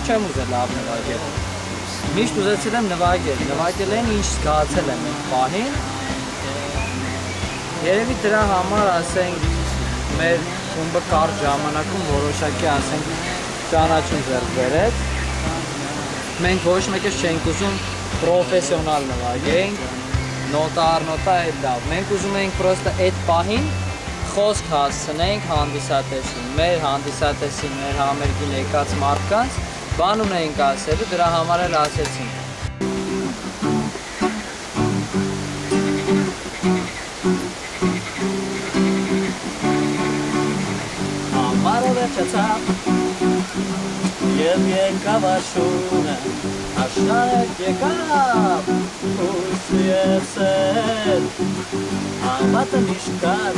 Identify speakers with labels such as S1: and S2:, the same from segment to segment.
S1: չեմ ուզել լավ նվագել։ Միշտ ուզեցել եմ նվագել են ինչ զգացել եմ այդ պահին։ Երևի դրա համար ասենք մեր խումբը կարճ ժամանակում որոշակի ասենք ճանաչում ձեռք բերեց։ Մենք ոչ մեկս չենք ուզում պրոֆեսիոնալ նվագենք, նոտա առ նոտա այդ լավ։ Մենք ուզում ենք պրոստը այդ պահին խոսք հասցնենք հանդիսատեսին, մեր հանդիսատեսին, մեր համերգին եկած մարդկանց, բան ունենք ասելու, դրա համար էլ ասեցինք։ Ամառը վերջացավ, և եկավ աշունը, աշնանակ եկավ, ուս ես էլ, ամատը միշտ կար,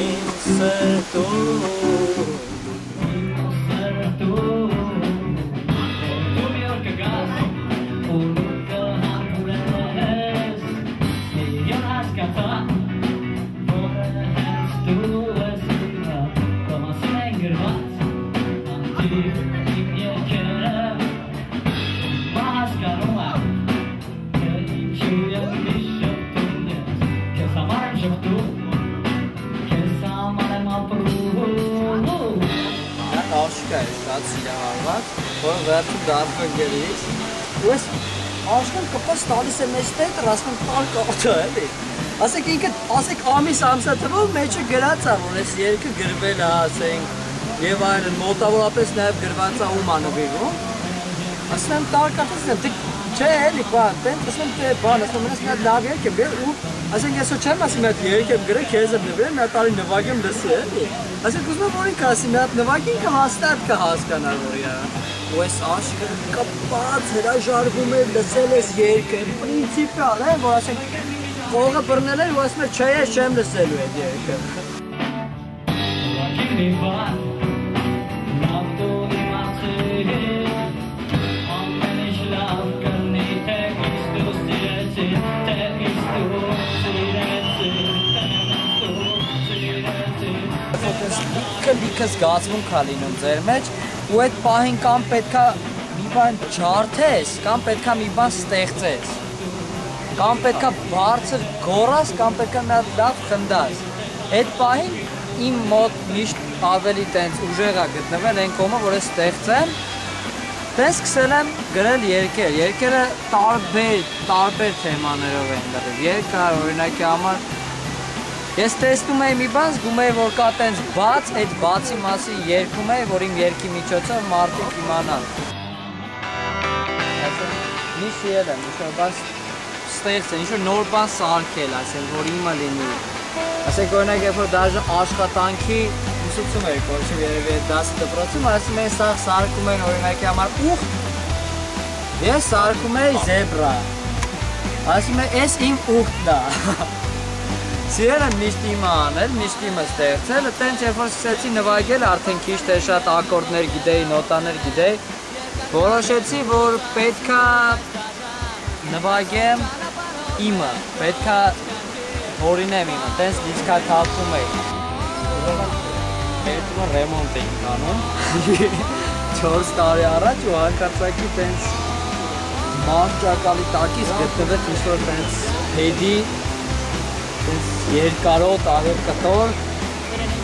S1: իմ սրտում, որ վերջում դարձան գերից, ու ես աշկան կպաս տալիս եմ ես տետր, ասում տալ կաղթա էլի։ Ասեք ինքը, ասեք ամիս ամսա թվով մեջը գրած է, որ ես երկը գրվել է ասենք, և այլն մոտավորապես նաև գրված է ում անվիրվում։ Ասում եմ տալ կաղթած եմ, դիք չէ էլի բան, տեն, ասում եմ բան, ասում եմ ես մի հատ լավ երկ եմ գրել ու ասենք ես չեմ ասի մի հատ երկ եմ գրել, քեզ եմ նվիրել, մի հատ տարի նվագեմ լսի էլի։ Ասենք ուզում եմ որ ինքը ասի մի հատ նվագի ինքը հաստատ կհասկանար որ իրա։ Ու ես աշկը կպած հրաժարվում էր լսել ես երկը, պրինցիպիալ է, որ ասենք կողը բռնել էր ու ասում էր չէ ես չեմ լսելու այդ երկը։ Լիքը զգացվում կա լինում ձեր մեջ ու այդ պահին կամ պետքա մի բան ջարդես, կամ պետքա մի բան ստեղծես, կամ պետքա բարձր գոռաս, կամ պետքա մի հատ լավ խնդաս։ Այդ պահին իմ մոտ միշտ ավելի տենց ուժեղ է գտնվել այն կողմը, որ ես ստեղծեմ, տենց սկսել եմ գրել երկեր, երկերը տարբեր թեմաներով են գրել, երկար օրինակի համար ես տեսնում էի մի բան, զգում էի, որ կա տենց բաց, այդ բացի մասի երկում էի, որ իմ երկի միջոցով մարդիկ իմանան։ Մի շիել եմ, ինչ-որ բան ստեղծել, ինչ-որ նոր բան սարքել, ասենք, որ իմը լինի։ Ասենք, օրինակ, երբ որ դաժը աշխատանքի ուսուցում էի, կորչում երևի այդ 10 դպրոցում, ասում էի, սաղ սարքում են օրինակի համար ուղտ, ես սարքում էի զեբրա։ Ասում էի, ես իմ ուղտն է։ Սիրել եմ միշտ իմը անել, միշտ իմը ստեղծել, տենց երբ որ սկսեցի նվագել, արդեն քիչ թե շատ ակորդներ գիտեի, նոտաներ գիտեի, որոշեցի, որ պետքա նվագեմ իմը, պետքա հորինեմ իմը, տենց դիսկաթափում էի։ Հետո ռեմոնտ էինք անում 4 տարի առաջ ու հանկարծակի տենց մարճակալի տակից գտնվեց ինչ-որ տենց հեդի երկարոտ աղեր կտոր,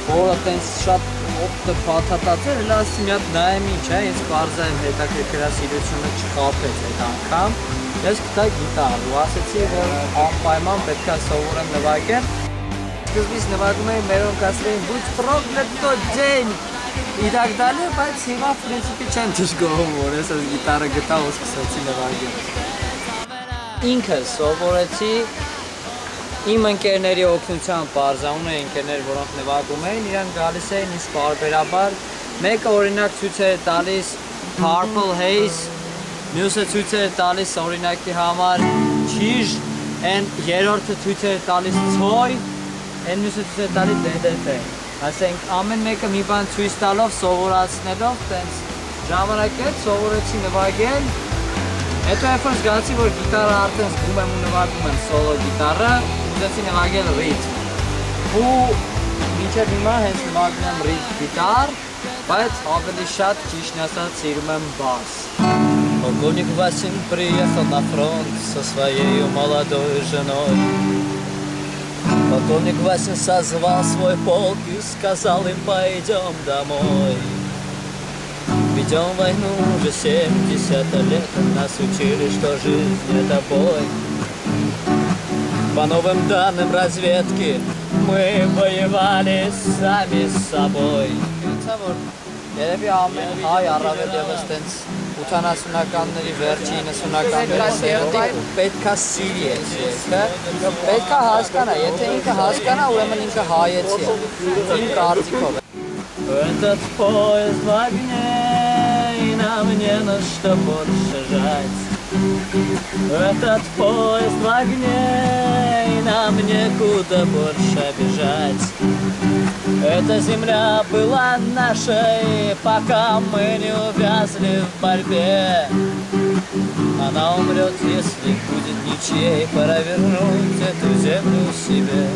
S1: որը տենց շատ օպտը փաթաթած էր, էլ ասի մի հատ նայեմ ինչ է, ես պարզա եմ հետաքրքրասիրությունը չխաբեց այդ անգամ, ես գտա գիտար ու ասեցի, որ անպայման պետք է սովորեմ նվագել, սկզբից նվագում էի մերոնք ասել էին «Բույց պրոգլետո ջեն» իրակ դալի, բայց հիմա պրինցիպի չեմ դժգոհում, որ ես այս գիտարը գտա ու սկսեցի նվագել։ Ինքս սովորեցի իմ ընկերների օգնությամբ պարզանում էի ընկերներ, որոնք նվագում էին, իրանք գալիս էին ինձ պարբերաբար, մեկը օրինակ ցույց էր տալիս Purple Haze, մյուսը ցույց էր տալիս օրինակի համար Cheese, and երրորդը ցույց էր տալիս Soy, and մյուսը ցույց էր տալիս DDT։ Ասենք ամեն մեկը մի բան ցույց տալով, սովորացնելով, տենց ժամանակ հետ սովորեցի նվագել, հետո երբ որ զգացի, որ գիտարը արդեն զգում եմ ու նվագում եմ սոլո գիտարը, ուզեցի նվագել ռիթմ։ Ու մինչև հիմա հենց նվագում եմ ռիթմ գիտար, բայց ավելի շատ ճիշտն ասած սիրում եմ բաս։ Полковник Васин приехал на фронт со своей молодой женой. Полковник Васин созвал свой полк и сказал им: пойдем домой. Ведем войну уже 70 лет, нас учили, что жизнь это бой. По новым данным разведки мы воевали сами с собой. Երևի ամեն հայ առավել ևս տենց 80-ականների վերջի 90-ականների սերնդի պետքա սիրի է երգը, պետքա հասկանա, եթե ինքը հասկանա, ուրեմն ինքը հայեցի է, իմ կարծիքով է։ Этот поезд в огне, и нам не на что больше жать. Этот поезд в огне, и нам некуда больше бежать. Эта земля была нашей, пока мы не увязли в борьбе. Она умрет, если будет ничьей, пора вернуть эту землю себе.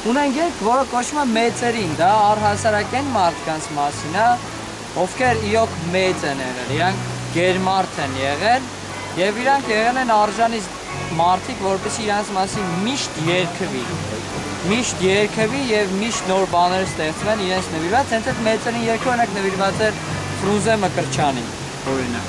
S1: Ունենք երգ, որը կոչվում է մեծերին, դա առհասարակեն մարդկանց մասին է, ովքեր իրոք մեծ են եղել, իրանք գերմարդ են եղել, եւ իրանք եղել են արժանի մարդիկ, որպեսզի իրանց մասին միշտ երգվի եւ միշտ նոր բաներ ստեղծվեն իրենց նվիրված, հենց այդ մեծերին երգը օրինակ նվիրված էր Ֆրունզե Մկրտչյանին, օրինակ։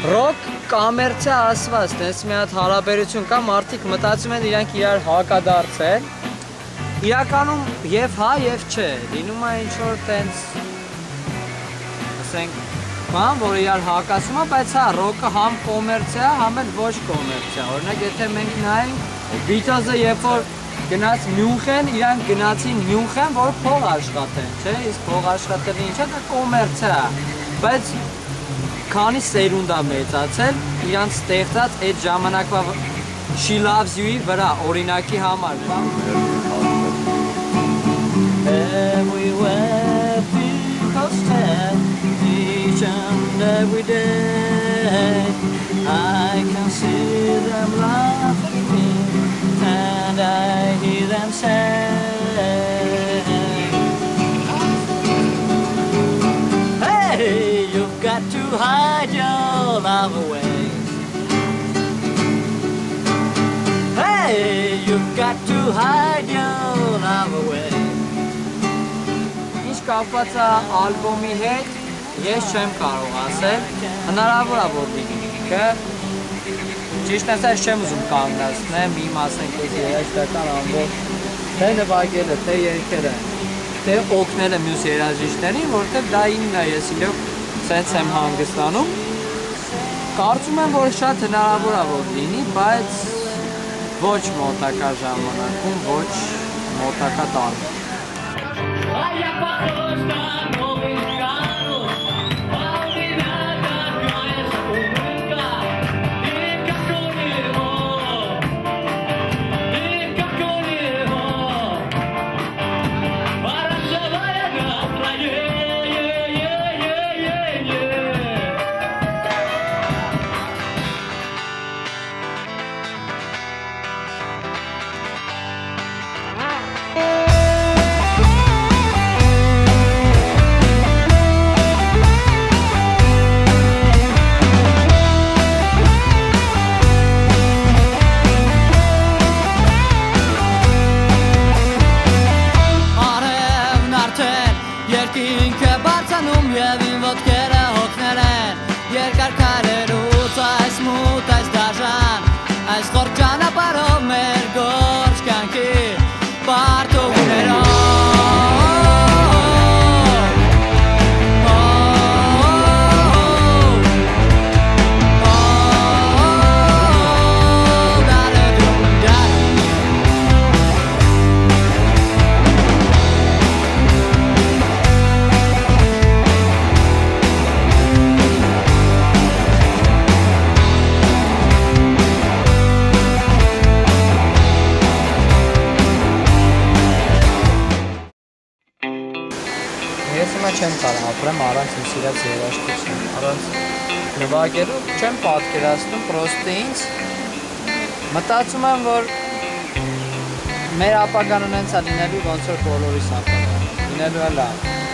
S1: Ռոք կամերցիա ասված, տես մի հատ հարաբերություն կա, մարդիկ մտածում են իրանք իրար հակադարձել, իրականում և հա և չէ, լինում է ինչ-որ տենց, ասենք, բան, որ իրար հակասում է, բայց հա, ռոքը համ կոմերցիա, համ էլ ոչ կոմերցիա, օրինակ, եթե մենք նայենք, Բիթլզը երբ որ գնաց Մյունխեն, իրանք գնացին Մյունխեն, որ փող աշխատեն, չէ, իսկ փող աշխատելը ինչ է, դա կոմերցիա, բայց քանի սերունդ է մեծացել, իրանց ստեղծած այդ ժամանակվա She Loves You-ի վրա օրինակի համար։ Everywhere people stand, each and every day, I can see them laughing and I hear them say, hey, you've got to hide your love away. Hey, you've got to hide your love away. Ինչ կապված է ալբոմի հետ, ես չեմ կարող ասել, հնարավոր է որ լինի, ճիշտ ասած չեմ ուզում կանգնացնեմ, իմ ասենք ես երաժշտական ամբողջ թե նվագելը, թե երգերը, թե օգնելը մյուս երաժիշտներին, որովհետև դա ինքն է, ես իրոք սենց եմ հանգստանում, կարծում եմ, որ շատ հնարավոր է որ լինի, բայց ոչ մոտակա ժամանակում, ոչ մոտակա տարում։ չեմ կարող ապրեմ առանց իմ սիրած երաժշտության, առանց նվագելու չեմ պատկերացնում, պրոստը ինձ մտածում եմ, որ մեր ապագան ունենցա լինելու ոնց որ բոլորիս ապագան, լինելու է լավ։